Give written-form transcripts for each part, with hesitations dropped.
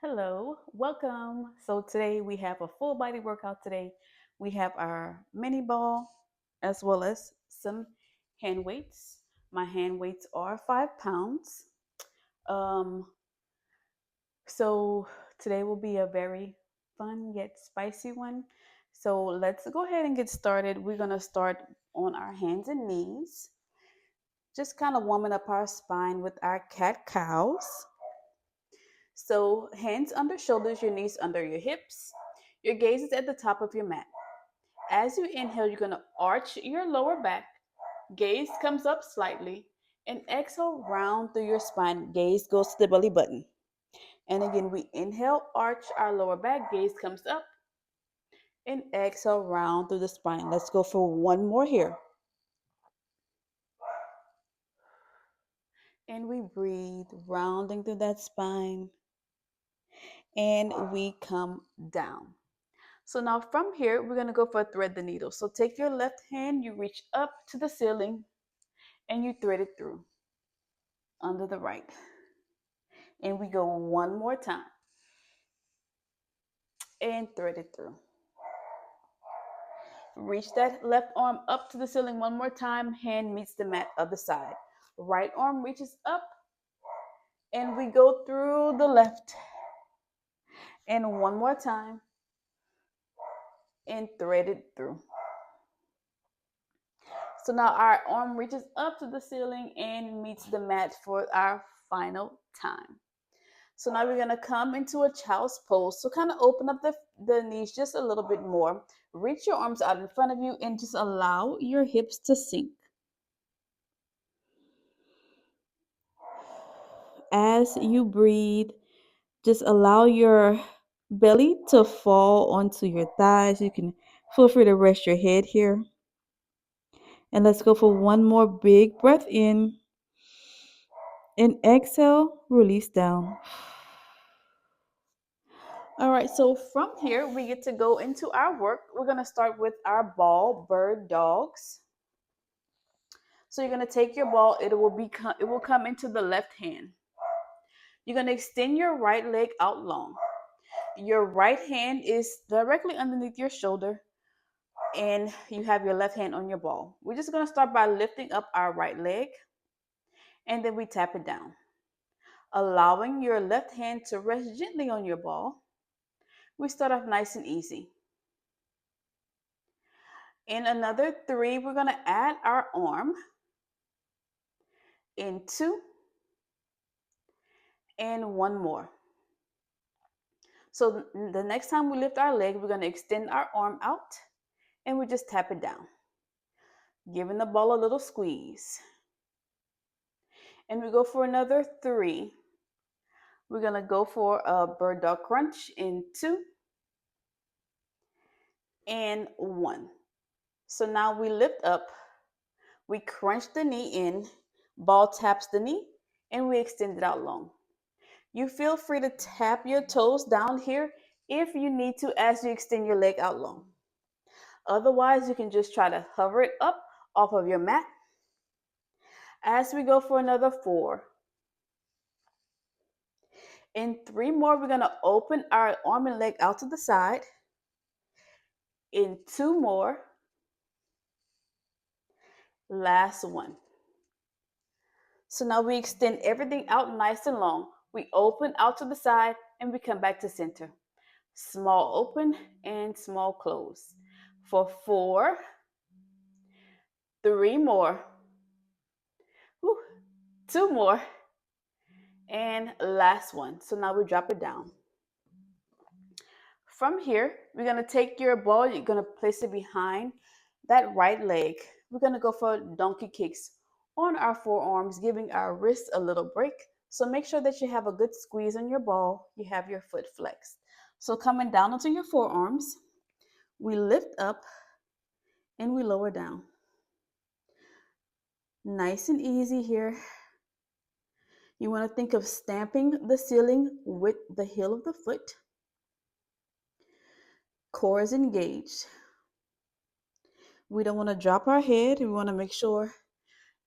Hello, welcome. So today we have a full body workout today. We have our mini ball as well as some hand weights. My hand weights are 5 pounds. Um, so today will be a very fun yet spicy one. So let's go ahead and get started. We're gonna start on our hands and knees, just kind of warming up our spine with our cat cows. So, hands under shoulders, your knees under your hips. Your gaze is at the top of your mat. As you inhale, you're going to arch your lower back. Gaze comes up slightly. And exhale, round through your spine. Gaze goes to the belly button. And again, we inhale, arch our lower back. Gaze comes up. And exhale, round through the spine. Let's go for one more here. And we breathe, rounding through that spine. And we come down. So now from here, we're going to go for thread the needle. So take your left hand, you reach up to the ceiling, and you thread it through under the right. And we go one more time and thread it through. Reach that left arm up to the ceiling one more time, hand meets the mat other side. Right arm reaches up, and we go through the left. And one more time, and thread it through. So now our arm reaches up to the ceiling and meets the mat for our final time. So now we're going to come into a child's pose. So kind of open up the knees just a little bit more. Reach your arms out in front of you and just allow your hips to sink. As you breathe, just allow your belly to fall onto your thighs. You can feel free to rest your head here. And let's go for one more big breath in. And exhale, release down. All right, so from here, we get to go into our work. We're going to start with our ball, bird, dogs. So you're going to take your ball, it will come into the left hand. You're going to extend your right leg out long. Your right hand is directly underneath your shoulder, and you have your left hand on your ball. We're just going to start by lifting up our right leg, and then we tap it down, allowing your left hand to rest gently on your ball. We start off nice and easy. In another 3, we're going to add our arm in 2 and one more. So the next time we lift our leg, we're going to extend our arm out and we just tap it down, giving the ball a little squeeze. And we go for another 3. We're going to go for a bird dog crunch in 2 and 1. So now we lift up, we crunch the knee in, ball taps the knee, and we extend it out long. You feel free to tap your toes down here if you need to as you extend your leg out long. Otherwise, you can just try to hover it up off of your mat. As we go for another 4. In 3 more, we're going to open our arm and leg out to the side. In 2 more. Last one. So now we extend everything out nice and long. We open out to the side and we come back to center. Small open and small close. For 4. 3 more. 2 more. And last one. So now we drop it down. From here, we're going to take your ball, you're going to place it behind that right leg. We're going to go for donkey kicks on our forearms, giving our wrists a little break. So make sure that you have a good squeeze on your ball. You have your foot flexed. So coming down onto your forearms, we lift up and we lower down. Nice and easy here. You want to think of stamping the ceiling with the heel of the foot. Core is engaged. We don't want to drop our head. We want to make sure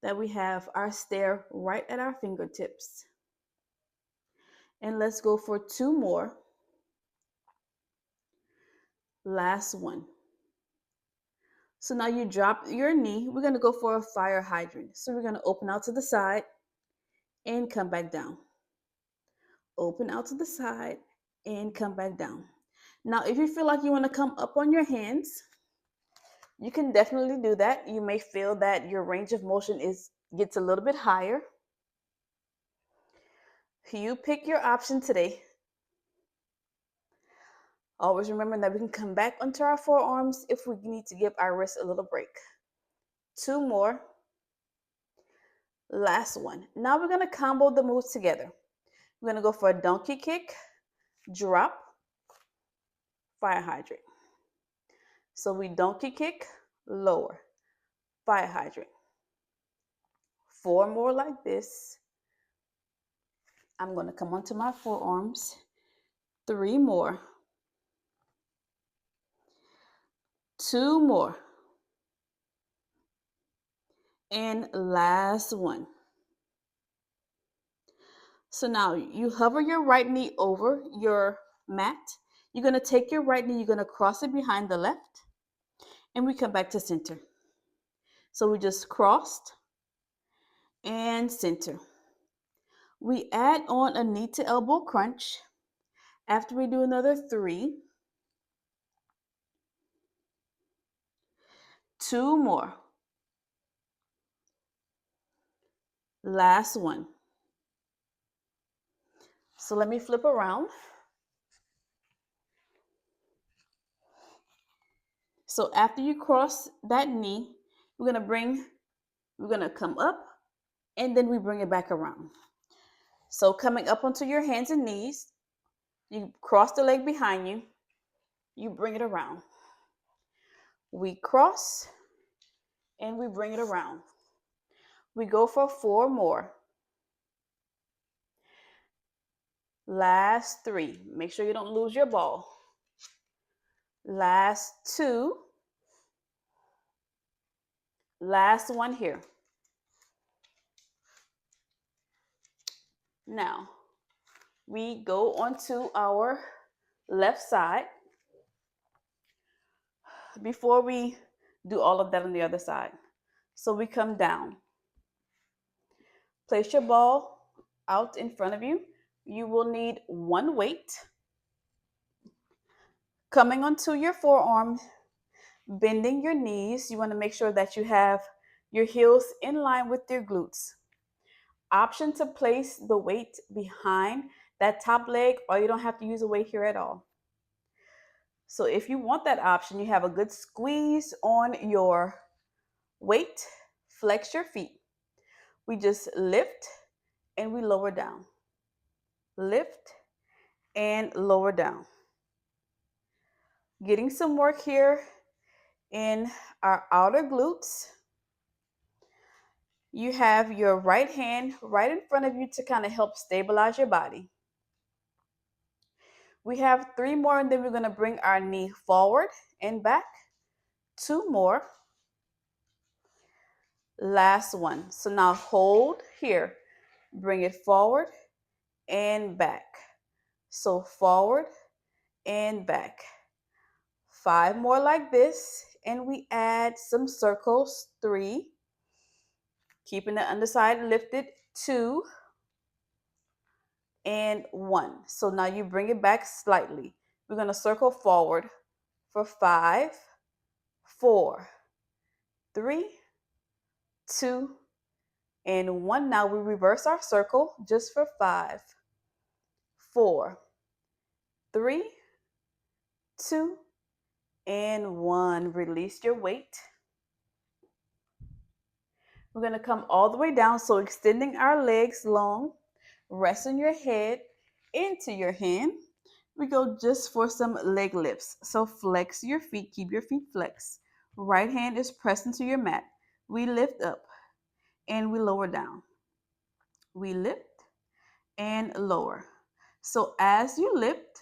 that we have our stair right at our fingertips. And let's go for 2 more. Last one. So now you drop your knee. We're going to go for a fire hydrant. So we're going to open out to the side and come back down. Open out to the side and come back down. Now, if you feel like you want to come up on your hands, you can definitely do that. You may feel that your range of motion gets a little bit higher. You pick your option today. Always remember that we can come back onto our forearms if we need to give our wrists a little break. 2 more. Last one. Now we're going to combo the moves together. We're going to go for a donkey kick, drop, fire hydrant. So we donkey kick, lower, fire hydrant. 4 more like this. I'm going to come onto my forearms. 3 more. 2 more. And last one. So now you hover your right knee over your mat. You're going to take your right knee, you're going to cross it behind the left, and we come back to center. So we just crossed and center. We add on a knee to elbow crunch. After we do another 3, 2 more. Last one. So let me flip around. So after you cross that knee, we're going to come up and then we bring it back around. So coming up onto your hands and knees, you cross the leg behind you, you bring it around. We cross and we bring it around. We go for 4 more. Last 3. Make sure you don't lose your ball. Last 2. Last one here. Now, we go onto our left side. Before we do all of that on the other side. So we come down. Place your ball out in front of you. You will need 1 weight. Coming onto your forearm, bending your knees. You want to make sure that you have your heels in line with your glutes. Option to place the weight behind that top leg, or you don't have to use a weight here at all. So if you want that option, you have a good squeeze on your weight, flex your feet. We just lift and we lower down. Lift and lower down. Getting some work here in our outer glutes. You have your right hand right in front of you to kind of help stabilize your body. We have 3 more, and then we're going to bring our knee forward and back. 2 more. Last one. So now hold here. Bring it forward and back. So forward and back. 5 more like this, and we add some circles. 3. Keeping the underside lifted. 2. And 1. So now you bring it back slightly. We're going to circle forward for 5, 4, 3, 2, and 1. Now we reverse our circle just for 5, 4, 3, 2, and 1. Release your weight. We're going to come all the way down, so extending our legs long, resting your head into your hand. We go just for some leg lifts. So flex your feet, keep your feet flexed. Right hand is pressed into your mat. We lift up and we lower down. We lift and lower. So as you lift,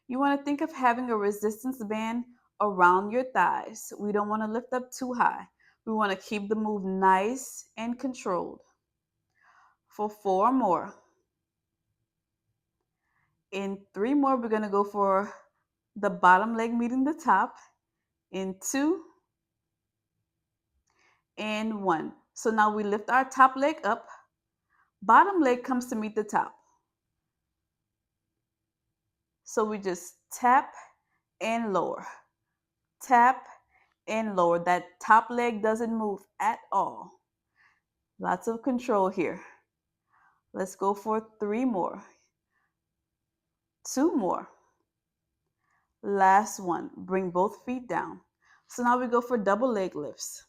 you want to think of having a resistance band around your thighs. We don't want to lift up too high. We want to keep the move nice and controlled. For 4 more. In 3 more, we're going to go for the bottom leg meeting the top. In 2 and 1. So now we lift our top leg up. Bottom leg comes to meet the top. So we just tap and lower. Tap and lower. That top leg doesn't move at all. Lots of control here. Let's go for 3 more. 2 more. Last one. Bring both feet down. So now we go for double leg lifts.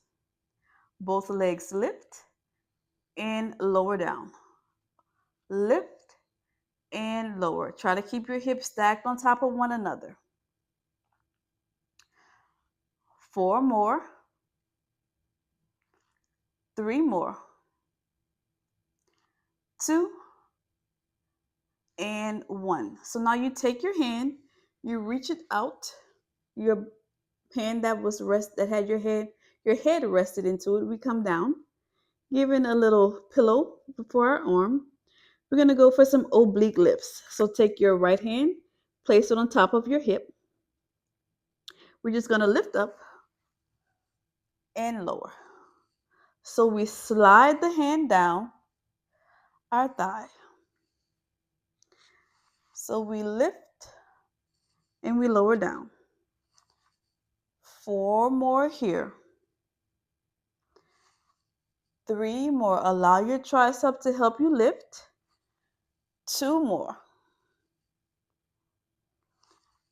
Both legs lift and lower down. Lift and lower. Try to keep your hips stacked on top of one another. 4 more. 3 more. 2 and 1. So now you take your hand, you reach it out, your hand that had your head rested into it. We come down, giving a little pillow for our arm. We're gonna go for some oblique lifts. So take your right hand, place it on top of your hip. We're just gonna lift up and lower. So we slide the hand down our thigh. So we lift and we lower down. 4 more here. 3 more. Allow your tricep to help you lift. 2 more.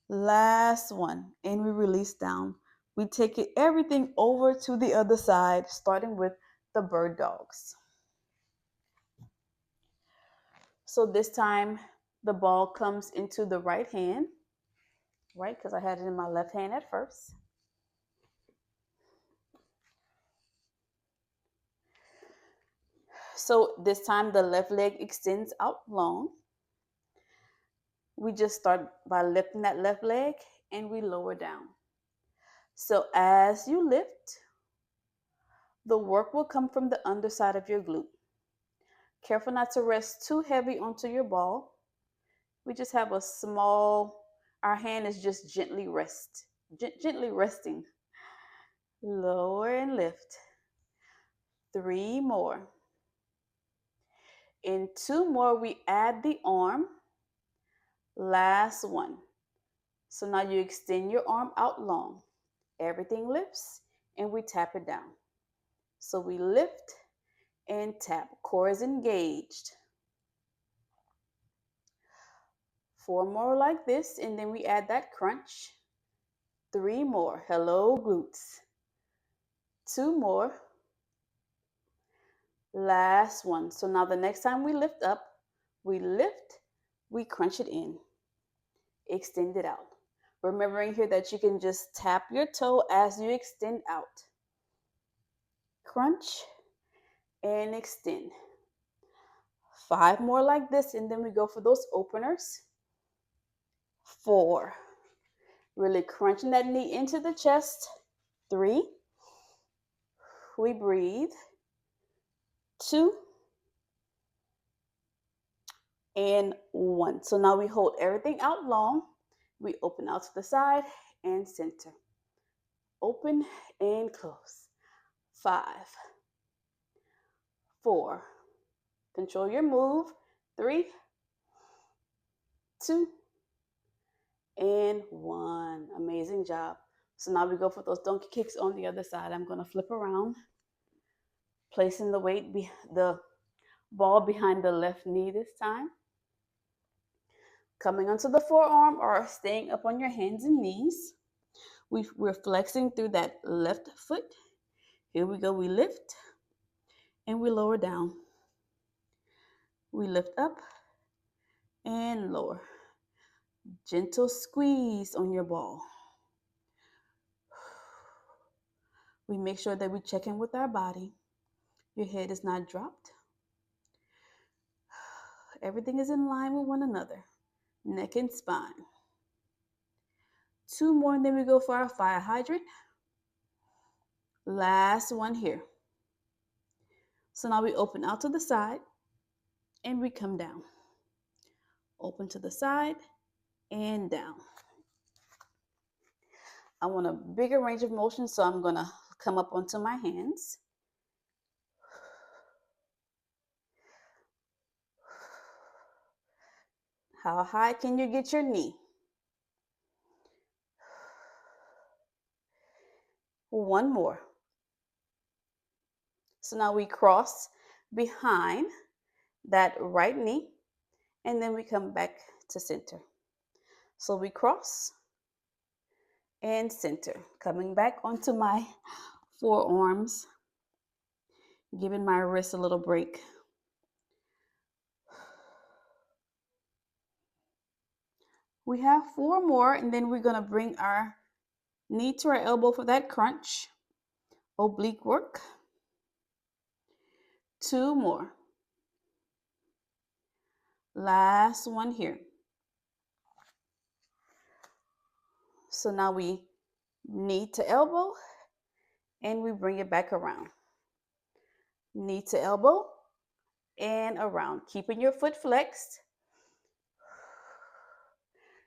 Last one. And we release down. We take everything over to the other side, starting with the bird dogs. So this time the ball comes into the right hand, right? Because I had it in my left hand at first. So this time the left leg extends out long. We just start by lifting that left leg and we lower down. So as you lift, the work will come from the underside of your glute. Careful not to rest too heavy onto your ball. We just have our hand is just gently resting. Lower and lift. 3 more. In 2 more, we add the arm. Last one. So now you extend your arm out long. Everything lifts and we tap it down. So we lift and tap. Core is engaged. 4 more like this, and then we add that crunch. 3 more. Hello, glutes. 2 more. Last one. So now the next time we lift up, we crunch it in. Extend it out. Remembering here that you can just tap your toe as you extend out. Crunch and extend. 5 more like this, and then we go for those openers. 4. Really crunching that knee into the chest. 3. We breathe. 2 and 1. So now we hold everything out long. We open out to the side and center. Open and close. 5, 4. Control your move. 3, 2, and 1. Amazing job. So now we go for those donkey kicks on the other side. I'm going to flip around, placing the ball behind the left knee this time. Coming onto the forearm or staying up on your hands and knees. We're flexing through that left foot. Here we go. We lift and we lower down. We lift up and lower. Gentle squeeze on your ball. We make sure that we check in with our body. Your head is not dropped. Everything is in line with one another. Neck and spine. 2 more, and then we go for our fire hydrant. Last one here. So now we open out to the side and we come down. Open to the side and down. I want a bigger range of motion, so I'm gonna come up onto my hands. How high can you get your knee? One more. So now we cross behind that right knee, and then we come back to center. So we cross and center, coming back onto my forearms, giving my wrist a little break. We have 4 more, and then we're gonna bring our knee to our elbow for that crunch. Oblique work. 2 more. Last one here. So now we knee to elbow, and we bring it back around. Knee to elbow and around, keeping your foot flexed.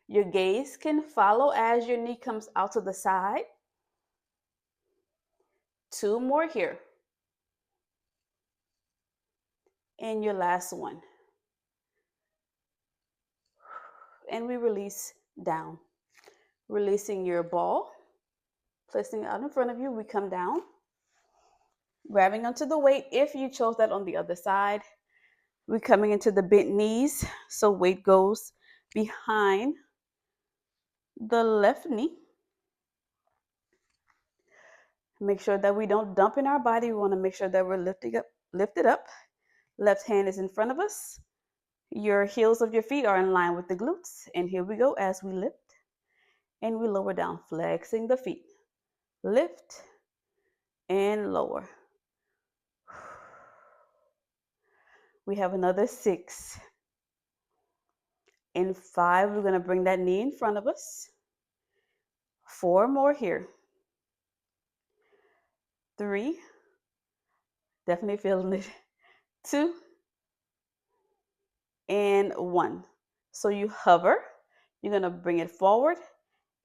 Your gaze can follow as your knee comes out to the side. 2 more here. And your last one. And we release down. Releasing your ball, placing it out in front of you. We come down, grabbing onto the weight if you chose that on the other side. We're coming into the bent knees, so weight goes behind the left knee. Make sure that we don't dump in our body. We want to make sure that we're lifted up. Left hand is in front of us. Your heels of your feet are in line with the glutes. And here we go as we lift and we lower down, flexing the feet. Lift and lower. We have another 6. In 5, we're going to bring that knee in front of us. 4 more here. 3, definitely feeling it. 2 and 1. So you hover, you're going to bring it forward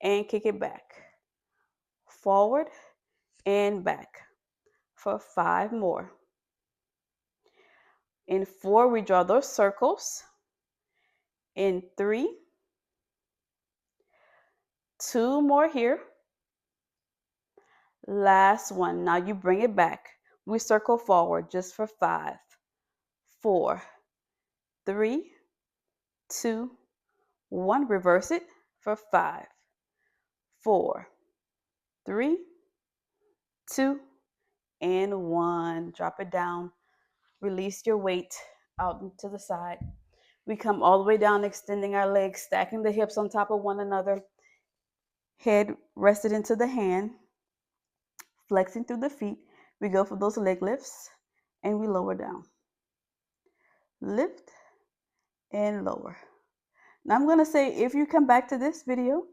and kick it back. Forward and back for 5 more. In 4, we draw those circles. In 3, 2 more here. Last one. Now you bring it back. We circle forward just for 5, 4, 3, 2, 1. Reverse it for 5, 4, 3, 2, and 1. Drop it down. Release your weight out to the side. We come all the way down, extending our legs, stacking the hips on top of one another. Head rested into the hand, flexing through the feet. We go for those leg lifts, and we lower down. Lift and lower. Now I'm going to say, if you come back to this video,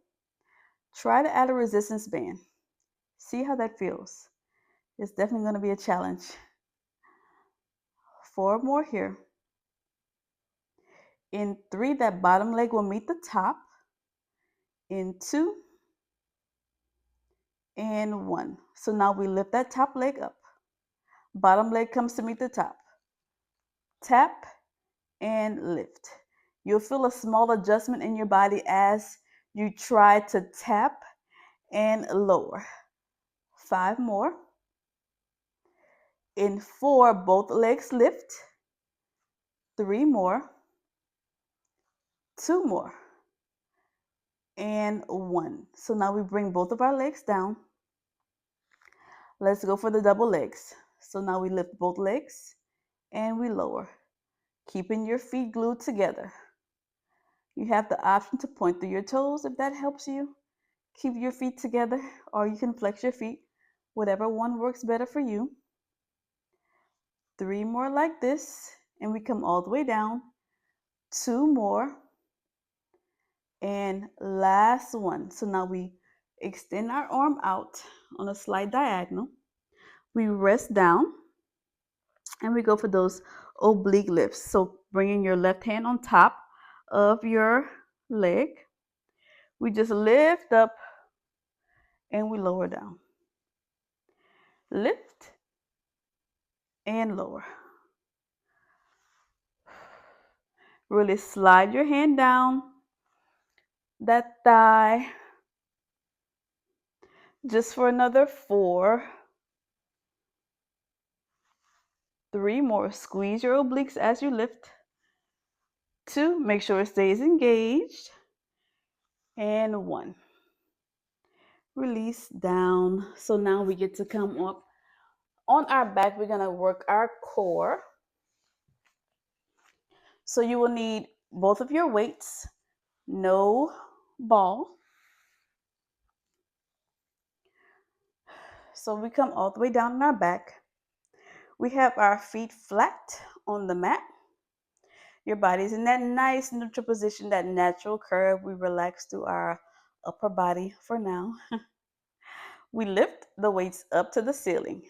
try to add a resistance band. See how that feels. It's definitely going to be a challenge. 4 more here. In 3, that bottom leg will meet the top. In 2, and 1. So now we lift that top leg up. Bottom leg comes to meet the top. Tap and lift. You'll feel a small adjustment in your body as you try to tap and lower. 5 more. In 4, both legs lift. 3 more. 2 more. And 1. So now we bring both of our legs down. Let's go for the double legs. So now we lift both legs and we lower, keeping your feet glued together. You have the option to point through your toes if that helps you. Keep your feet together, or you can flex your feet, whatever one works better for you. 3 more like this, and we come all the way down. 2 more, and last one. So now we extend our arm out on a slight diagonal. We rest down, and we go for those oblique lifts. So bringing your left hand on top of your leg. We just lift up and we lower down. Lift and lower. Really slide your hand down that thigh. Just for another 4. 3 more. Squeeze your obliques as you lift. 2. Make sure it stays engaged. And 1. Release down. So now we get to come up on our back. We're going to work our core. So you will need both of your weights, no ball. So we come all the way down on our back. We have our feet flat on the mat. Your body's in that nice neutral position, that natural curve. We relax through our upper body for now. We lift the weights up to the ceiling.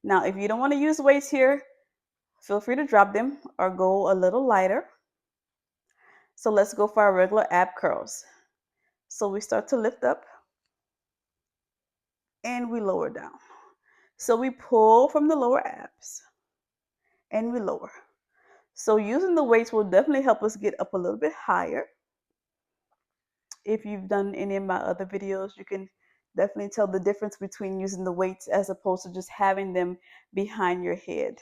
Now, if you don't want to use weights here, feel free to drop them or go a little lighter. So let's go for our regular ab curls. So we start to lift up and we lower down. So we pull from the lower abs and we lower. So using the weights will definitely help us get up a little bit higher. If you've done any of my other videos, you can definitely tell the difference between using the weights as opposed to just having them behind your head.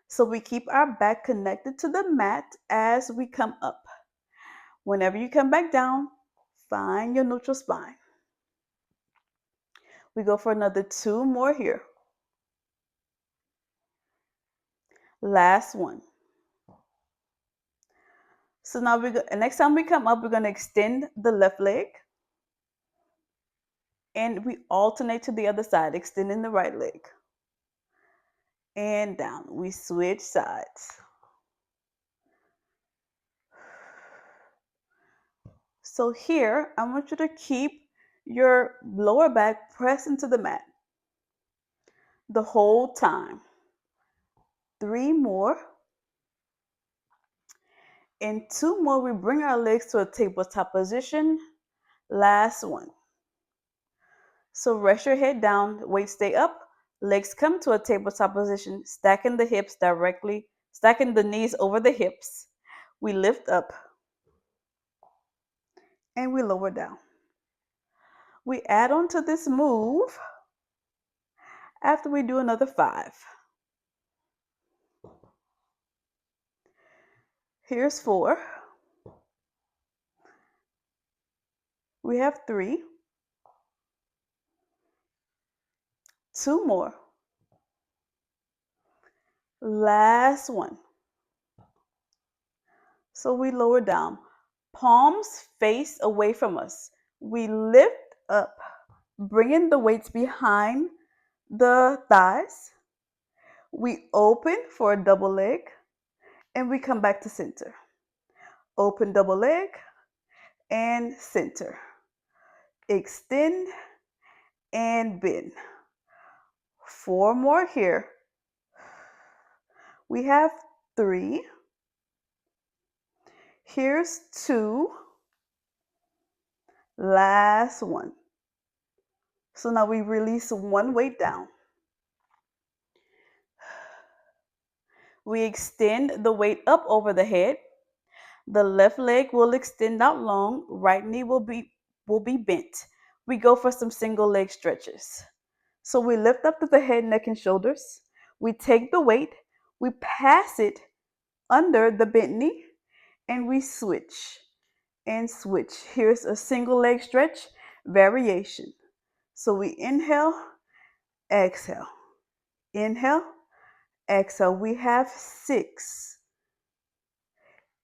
So we keep our back connected to the mat as we come up. Whenever you come back down, find your neutral spine. We go for another 2 more here. Last one. So now next time we come up, we're going to extend the left leg. And we alternate to the other side, extending the right leg. And down. We switch sides. So here, I want you to keep your lower back pressed into the mat the whole time. 3 more. And 2 more, we bring our legs to a tabletop position. Last one. So rest your head down, weight stay up, legs come to a tabletop position, stacking the hips directly, stacking the knees over the hips. We lift up and we lower down. We add on to this move after we do another 5. Here's 4. We have 3. 2 more. Last one. So we lower down. Palms face away from us. We lift up, bringing the weights behind the thighs. We open for a double leg and we come back to center. Open double leg and center. Extend and bend. 4 more here. We have 3. Here's 2. Last one. So now we release one weight down. We extend the weight up over the head. The left leg will extend out long. Right knee will be bent. We go for some single leg stretches. So we lift up to the head, neck, and shoulders. We take the weight. We pass it under the bent knee. And we switch and switch. Here's a single leg stretch variation. So we inhale, exhale. Inhale, exhale. We have 6.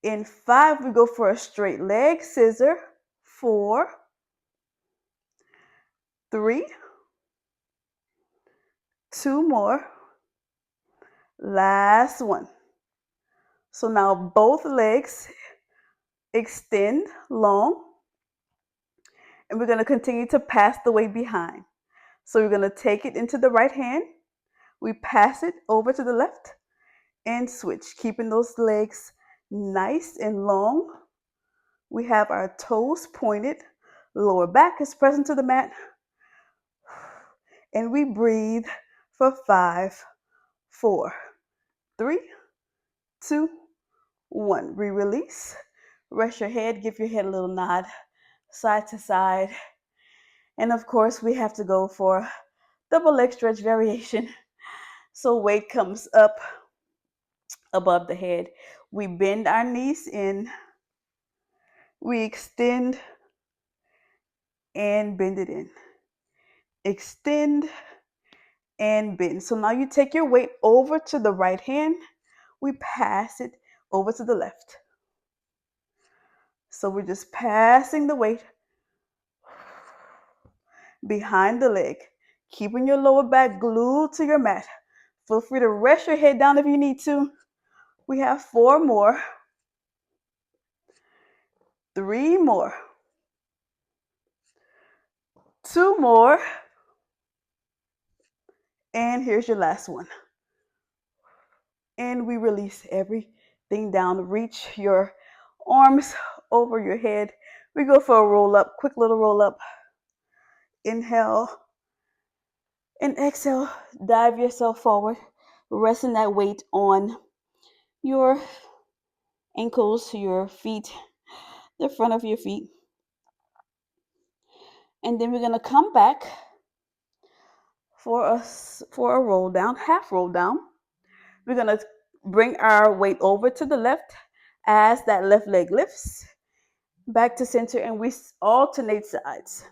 In 5, we go for a straight leg scissor. 4, 3, 2 more. Last one. So now both legs extend long. And we're going to continue to pass the weight behind. So we're going to take it into the right hand. We pass it over to the left. and switch, keeping those legs nice and long. We have our toes pointed, lower back is present to the mat, and we breathe for 5, 4, 3, 2, 1. We release. Rest your head, give your head a little nod, side to side. And of course, we have to go for double leg stretch variation. So weight comes up above the head. We bend our knees in, we extend and bend it in. Extend and bend. So now you take your weight over to the right hand, we pass it over to the left. So we're just passing the weight behind the leg, keeping your lower back glued to your mat. Feel free to rest your head down if you need to. We have 4 more, 3 more, 2 more, and here's your last one. And we release everything down. Reach your arms over your head. We go for a roll up, quick little roll up. Inhale and exhale. Dive yourself forward, resting that weight on your ankles, your feet, the front of your feet. And then we're going to come back for a roll down, half roll down. We're going to bring our weight over to the left as that left leg lifts back to center, and we alternate sides,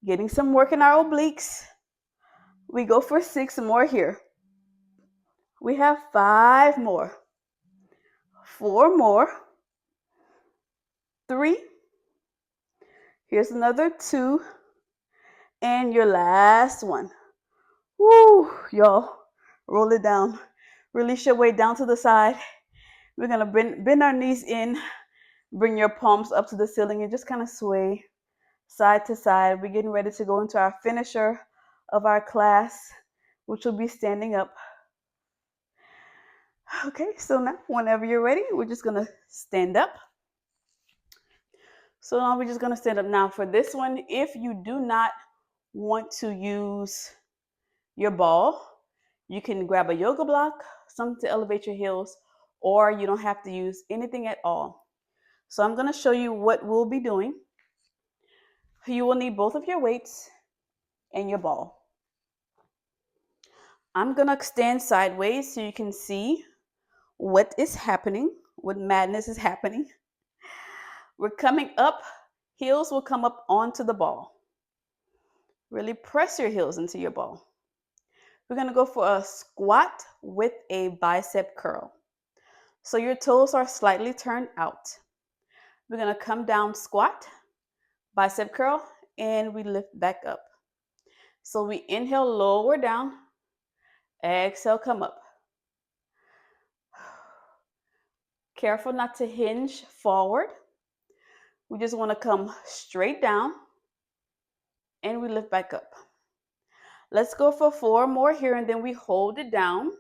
getting some work in our obliques. We go for 6 more here. We have 5 more, 4 more, 3, here's another 2, and your last one. Woo, y'all, roll it down. Release your weight down to the side. We're gonna bend our knees in, bring your palms up to the ceiling, and just kind of sway side to side. We're getting ready to go into our finisher of our class, which will be standing up. Okay, so now whenever you're ready, we're just gonna stand up. So now we're just gonna stand up. Now for this one, if you do not want to use your ball, you can grab a yoga block, something to elevate your heels, or you don't have to use anything at all. So I'm gonna show you what we'll be doing. You will need both of your weights and your ball. I'm gonna stand sideways so you can see what is happening, what madness is happening. We're coming up, heels will come up onto the ball. Really press your heels into your ball. We're gonna go for a squat with a bicep curl. So your toes are slightly turned out. We're gonna come down, squat, bicep curl, and we lift back up. So we inhale, lower down, exhale, come up. Careful not to hinge forward. We just want to come straight down and we lift back up. Let's go for 4 more here and then we hold it down.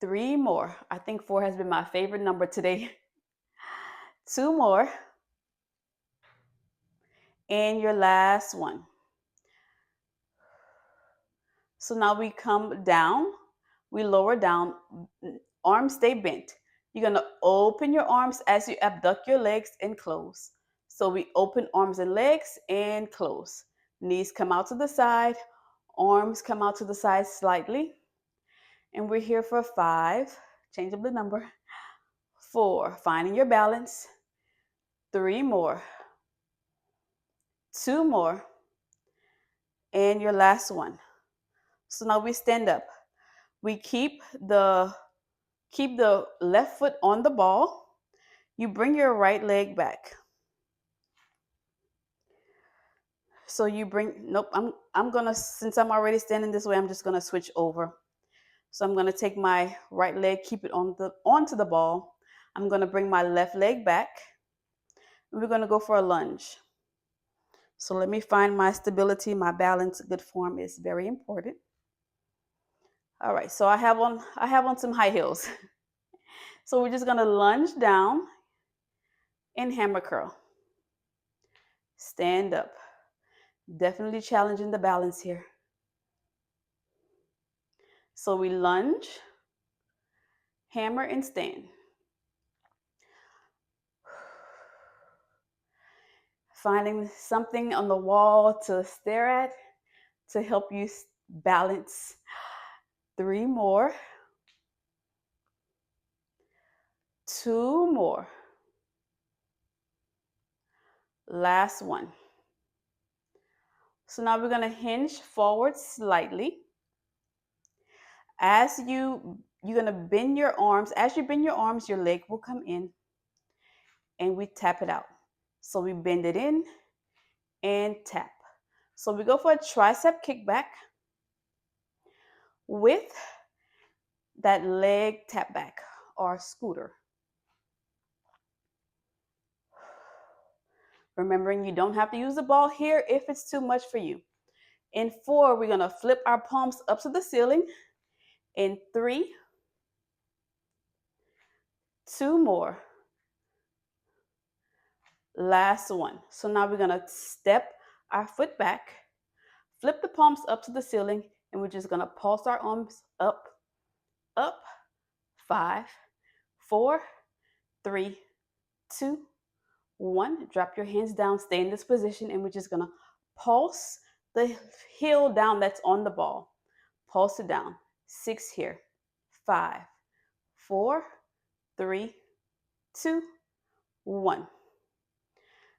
3 more. I think 4 has been my favorite number today. 2 more. And your last one. So now we come down, we lower down, arms stay bent. You're gonna open your arms as you abduct your legs and close. So we open arms and legs and close. Knees come out to the side, arms come out to the side slightly. And we're here for 5, change up the number, 4, finding your balance, 3 more, 2 more, and your last one. So now we stand up. We keep the left foot on the ball. You bring your right leg back. So you bring, nope, I'm gonna, since I'm already standing this way, I'm just gonna switch over. So I'm gonna take my right leg, keep it onto the ball. I'm gonna bring my left leg back. And we're gonna go for a lunge. So let me find my stability, my balance. Good form is very important. All right, so I have on some high heels. So we're just gonna lunge down and hammer curl. Stand up. Definitely challenging the balance here. So we lunge, hammer, and stand. Finding something on the wall to stare at to help you balance. 3 more. 2 more. Last one. So now we're going to hinge forward slightly. As you're going to bend your arms. As you bend your arms, your leg will come in and we tap it out. So we bend it in and tap. So we go for a tricep kickback with that leg tap back or scooter. Remembering you don't have to use the ball here if it's too much for you. In 4, we're going to flip our palms up to the ceiling. In 3, 2 more. Last one. So now we're going to step our foot back, flip the palms up to the ceiling, and we're just going to pulse our arms up, up. 5, 4, 3, 2, 1. Drop your hands down, stay in this position, and we're just going to pulse the heel down that's on the ball. Pulse it down. 6 here. 5, 4, 3, 2, 1.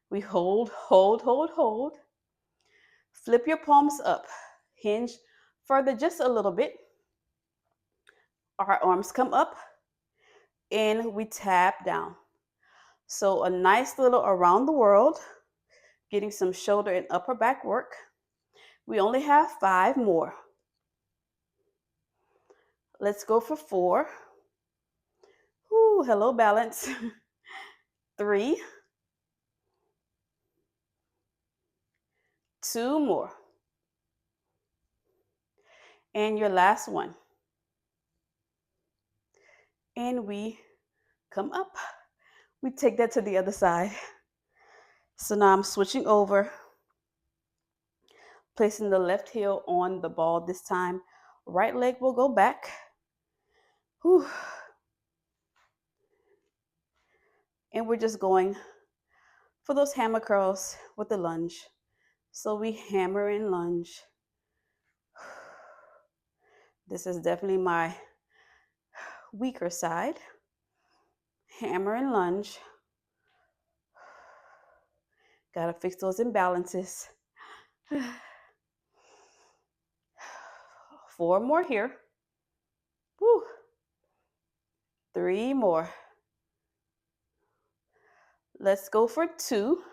We hold, hold, hold, hold. Flip your palms up. Hinge further just a little bit. Our arms come up and we tap down. So a nice little around the world, getting some shoulder and upper back work. We only have 5 more. Let's go for 4. Ooh, hello, balance. 3. 2 more. And your last one. And we come up. We take that to the other side. So now I'm switching over, placing the left heel on the ball this time. Right leg will go back. Whew. And we're just going for those hammer curls with the lunge. So we hammer and lunge. This is definitely my weaker side. Hammer and lunge. Gotta fix those imbalances. 4 more here. Woo. 3 more. Let's go for 2.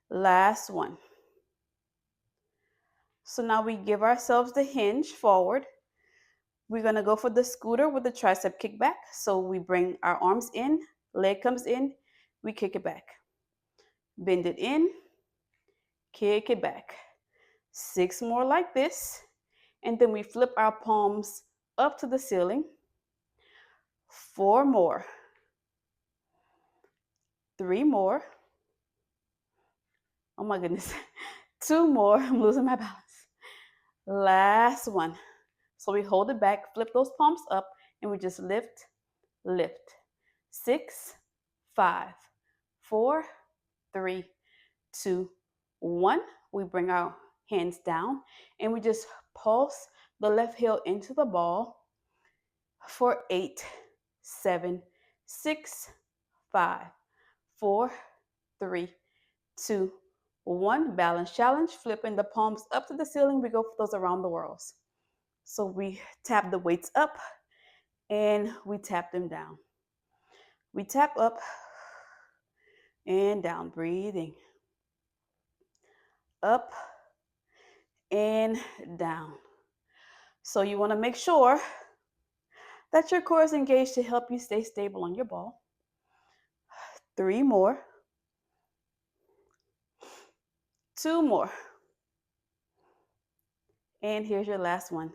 Last one. So now we give ourselves the hinge forward. We're going to go for the scooter with the tricep kickback. So we bring our arms in, leg comes in, we kick it back. Bend it in, kick it back. 6 more like this. And then we flip our palms up to the ceiling. 4 more. 3 more. Oh my goodness. 2 more. I'm losing my balance. Last one. So we hold it back, flip those palms up, and we just lift, lift. 6, 5, 4, 3, 2, 1. We bring our hands down, and we just pulse the left heel into the ball for 8, 7, 6, 5, 4, 3, 2, 1. Balance challenge, flipping the palms up to the ceiling. We go for those around the whirls. So we tap the weights up and we tap them down. We tap up and down, breathing. Up and down. So you want to make sure that your core is engaged to help you stay stable on your ball. 3 more. 2 more. And here's your last one.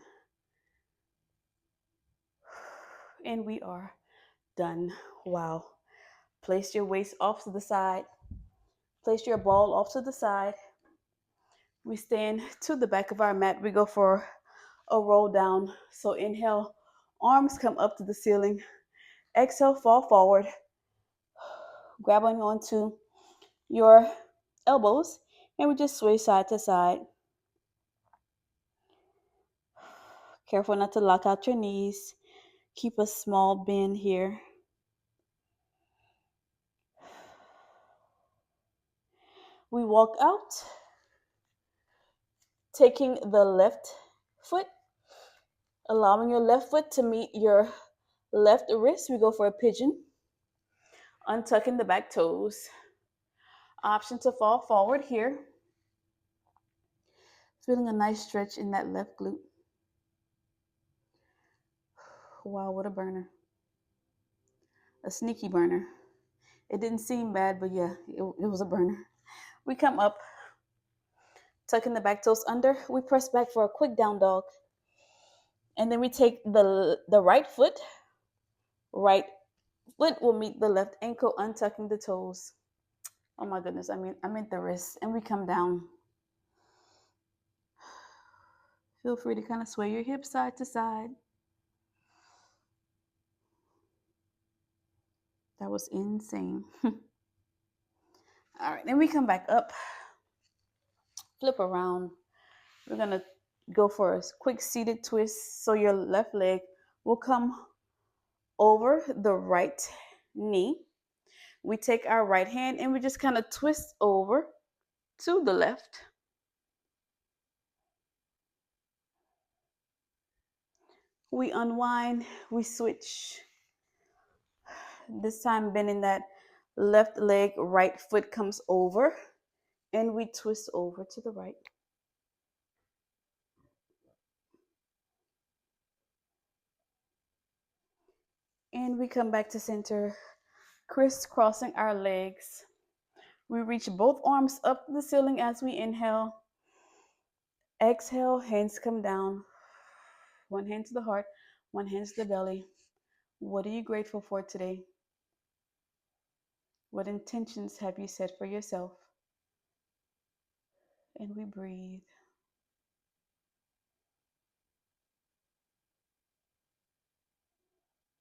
And we are done. Wow. Place your waist off to the side. Place your ball off to the side. We stand to the back of our mat. We go for a roll down. So inhale, arms come up to the ceiling. Exhale, fall forward, grabbing onto your elbows, and we just sway side to side. Careful not to lock out your knees. Keep a small bend here. We walk out, taking the left foot, allowing your left foot to meet your left wrist. We go for a pigeon, untucking the back toes. Option to fall forward here. Feeling a nice stretch in that left glute. Wow, what a burner. A sneaky burner. It didn't seem bad, but yeah, it was a burner. We come up, tucking the back toes under. We press back for a quick down dog. And then we take the right foot will meet the left ankle, untucking the toes. Oh my goodness, I meant the wrist. And we come down. Feel free to kind of sway your hips side to side. That was insane. All right, then we come back up, flip around. We're gonna go for a quick seated twist. So your left leg will come over the right knee. We take our right hand and we just kind of twist over to the left. We unwind, we switch. This time bending that left leg, right foot comes over, and we twist over to the right. And we come back to center, crisscrossing our legs. We reach both arms up to the ceiling as we inhale. Exhale, hands come down. One hand to the heart, one hand to the belly. What are you grateful for today? What intentions have you set for yourself? And we breathe.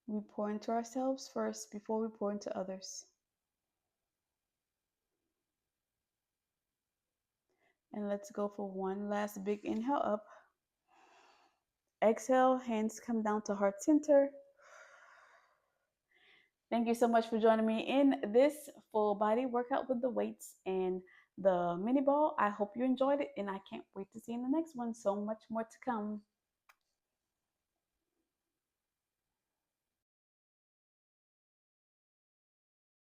We pour into ourselves first before we pour into others. And let's go for one last big inhale up. Exhale, hands come down to heart center. Thank you so much for joining me in this full body workout with the weights and the mini ball. I hope you enjoyed it, and I can't wait to see you in the next one. So much more to come.